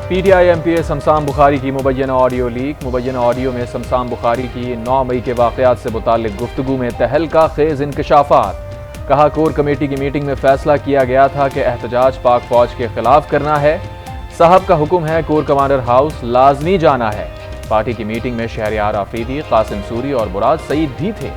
PTI MPA शमशान बुखारी की मुबैना audio leak. मुबैना audio में शमशान बुखारी की 9 मई के वाक़यात से मुताल्लिक गुफ्तगू में तहलका खेज इंकशाफात। कहा, कोर कमेटी की मीटिंग में फैसला किया गया था कि एहतजाज पाक फौज के खिलाफ करना है। साहब का हुक्म है, कोर कमांडर हाउस लाजमी जाना है। पार्टी की मीटिंग में शहरियार आफरीदी, कासिम सूरी और मुराद सईद भी थे।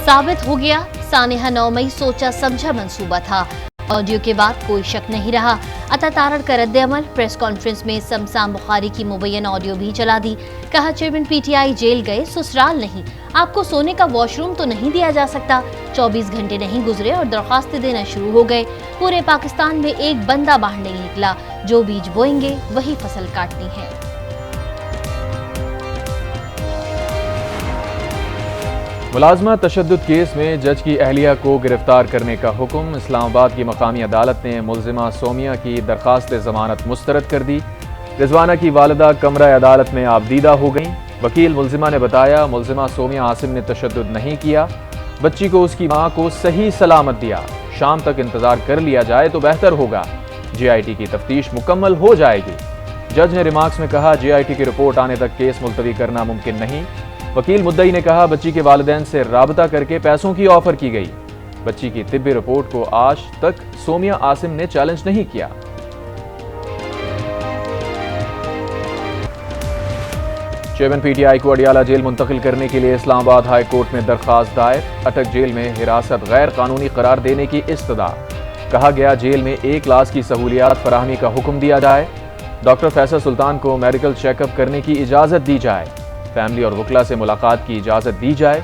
साबित हो गया, सानेहा 9 मई सोचा समझा मंसूबा था। ऑडियो के बाद कोई शक नहीं रहा। अता तारड़ का रद्द अमल। प्रेस कॉन्फ्रेंस में शमशान बुखारी की मुबैना ऑडियो भी चला दी। कहा, चेयरमैन PTI जेल गए, ससुराल नहीं। आपको सोने का वॉशरूम तो नहीं दिया जा सकता। 24 घंटे नहीं गुजरे और दरखास्तें देना शुरू हो गए। पूरे पाकिस्तान में एक बंदा बाहर नहीं निकला। जो बीज बोएंगे वही फसल काटनी है। मुलाजमा तशद्दुद केस में जज की अहलिया को गिरफ्तार करने का हुक्म। इस्लामाबाद की मकामी अदालत ने मुल्जिमा सोमिया की दरखास्त जमानत मुस्तरद कर दी। रिजवाना की वालिदा कमरा अदालत में आबदीदा हो गईं। वकील मुल्जिमा ने बताया, मुल्जिमा सोमिया आसिम ने तशद्दुद नहीं किया। बच्ची को उसकी मां को सही सलामत दिया। शाम तक इंतजार कर लिया जाए तो बेहतर होगा। JIT की तफ्तीश मुकम्मल हो जाएगी। जज ने रिमार्क्स में कहा, JIT की रिपोर्ट आने तक केस मुलतवी करना मुमकिन नहीं। वकील मुद्दई ने कहा, बच्ची के वालिदैन से राबता करके पैसों की ऑफर की गई। बच्ची की तिब्बी रिपोर्ट को आज तक सोमिया आसिम ने चैलेंज नहीं किया। चेयरमैन PTI को अडियाला जेल मुंतकिल करने के लिए इस्लामाबाद हाई कोर्ट में दरखास्त दायर। अटक जेल में हिरासत गैर कानूनी करार देने की इस्तदा। कहा गया, जेल में A क्लास की सहूलियात फराहमी का हुक्म दिया जाए। डॉक्टर फैसल सुल्तान को मेडिकल चेकअप करने की इजाजत दी जाए। फैमिली और वकला से मुलाकात की इजाजत दी जाए।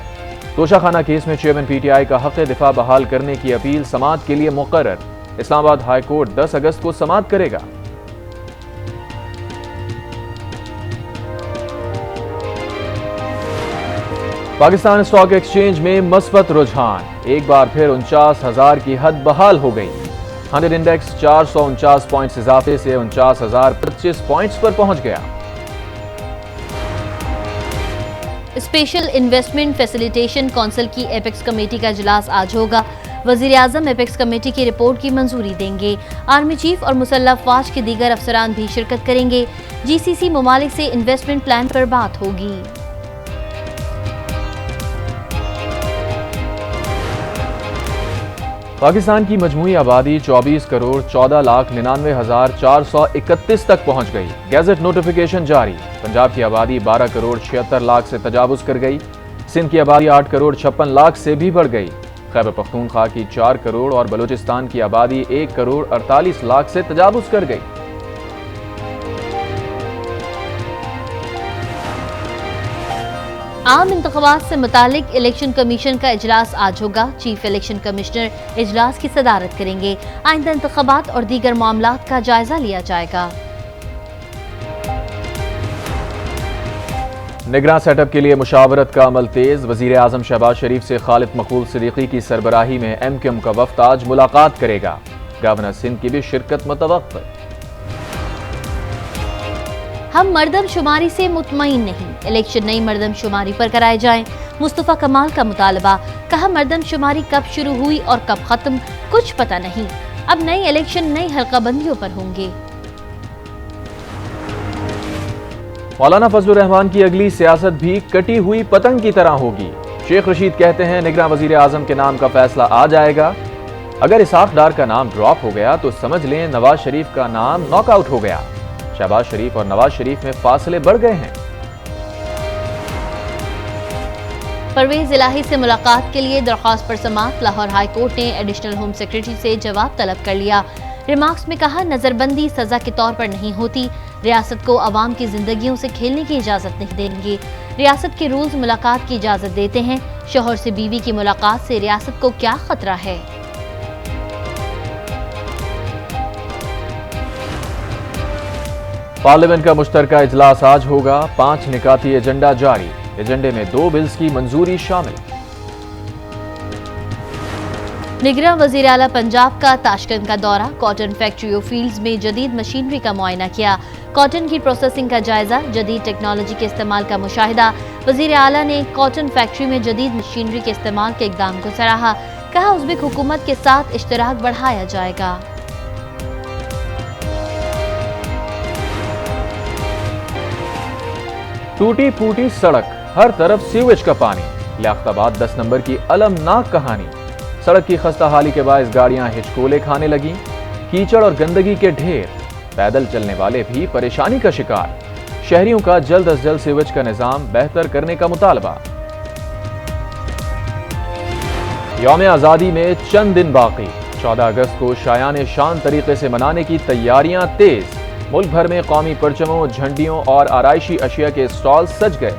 तोशाखाना केस में चेयरमैन PTI का हक दिफा बहाल करने की अपील समाअत के लिए मुकर्रर। इस्लामाबाद हाई कोर्ट 10 अगस्त को समाअत करेगा। पाकिस्तान स्टॉक एक्सचेंज में मस्बत रुझान। एक बार फिर 49,000 की हद बहाल हो गई। 100 इंडेक्स 449 पॉइंट्स इजाफे से 49,025 पॉइंट्स पर पहुंच गया। स्पेशल इन्वेस्टमेंट फैसिलिटेशन काउंसिल की एपेक्स कमेटी का इजलास आज होगा। वजीर आजम एपेक्स कमेटी की रिपोर्ट की मंजूरी देंगे। आर्मी चीफ और मुसल्लह अफवाज के दीगर अफसरान भी शिरकत करेंगे। GCC ममालिक से इन्वेस्टमेंट प्लान पर बात होगी। पाकिस्तान की मजमूई आबादी 24 करोड़ 14,99,431 तक पहुंच गई। गैजेट नोटिफिकेशन जारी। पंजाब की आबादी 12 करोड़ 76 लाख से तजावुज कर गई। सिंध की आबादी 8 करोड़ 56 लाख से भी बढ़ गई। खैबर पख्तूनख्वा की 4 करोड़ और बलूचिस्तान की आबादी 1 करोड़ 48 लाख से तजावुज कर गई। आम इंतखाबात से मुतालिक इलेक्शन कमीशन का इजलास आज होगा। चीफ इलेक्शन कमिश्नर इजलास की सदारत करेंगे। आइंदा इंतखाबात और दीगर मामलात का जायजा लिया जाएगा। निगरान सेटअप के लिए मुशावरत का अमल तेज। वजीर आजम शहबाज शरीफ से खालिद मकबूल सिद्दीकी की सरबराही में MQM का वफ्द आज मुलाकात करेगा। गवर्नर सिंध की भी शिरकत मुतवक्किल। हम मर्दमशुमारी से मुतमईन नहीं। इलेक्शन नई मर्दमशुमारी पर कराए जाएं। मुस्तफा कमाल का मुतालबा। कहा, मर्दमशुमारी कब शुरू हुई और कब खत्म कुछ पता नहीं। अब नई इलेक्शन नई हल्काबंदियों पर होंगे। मौलाना फजलुर रहमान की अगली सियासत भी कटी हुई पतंग की तरह होगी। शेख रशीद कहते हैं, निगरान वजीर आजम के नाम का फैसला आ जाएगा। अगर इसहाक डार का नाम ड्रॉप हो गया तो समझ लें नवाज शरीफ का नाम नॉकआउट हो गया। शहबाज शरीफ और नवाज शरीफ में फासले बढ़ गए हैं। परवेज इलाही से मुलाकात के लिए दरख्वास्त पर समाअत। लाहौर हाई कोर्ट ने एडिशनल होम सेक्रेटरी से जवाब तलब कर लिया। रिमार्क्स में कहा, नजरबंदी सजा के तौर पर नहीं होती। रियासत को अवाम की जिंदगियों से खेलने की इजाजत नहीं देंगे। रियासत के रूल्स मुलाकात की इजाजत देते हैं। शोहर से बीवी की मुलाकात से रियासत को क्या खतरा है। पार्लियामेंट का मुश्तरका इजलास आज होगा। 5 निकाती एजेंडा जारी। एजेंडे में 2 बिल्स की मंजूरी शामिल। निगरान वजीर आला पंजाब का ताशकंद का दौरा। कॉटन फैक्ट्री और फील्ड्स में जदीद मशीनरी का मुआयना किया। कॉटन की प्रोसेसिंग का जायजा। जदीद टेक्नोलॉजी के इस्तेमाल का मुशाहिदा। वजीर आला ने कॉटन फैक्ट्री में जदीद मशीनरी के इस्तेमाल के इकदाम को सराहा। कहा, उज़्बेक हुकूमत के साथ इश्तराक बढ़ाया जाएगा। टूटी फूटी सड़क, हर तरफ सीवेज का पानी, लियाकताबाद 10 नंबर की अलमनाक कहानी। सड़क की खस्ता हाली के बायस गाड़ियां हिचकोले खाने लगी, कीचड़ और गंदगी के ढेर, पैदल चलने वाले भी परेशानी का शिकार। शहरियों का जल्द अज जल्द सीवेज का निजाम बेहतर करने का मुतालबा। यौम आज़ादी में चंद दिन बाकी, 14 अगस्त को शायान शान तरीके से मनाने की तैयारियां तेज। मुल्क भर में कौमी परचमों, झंडियों और आराइशी अशिया के स्टॉल सज गए।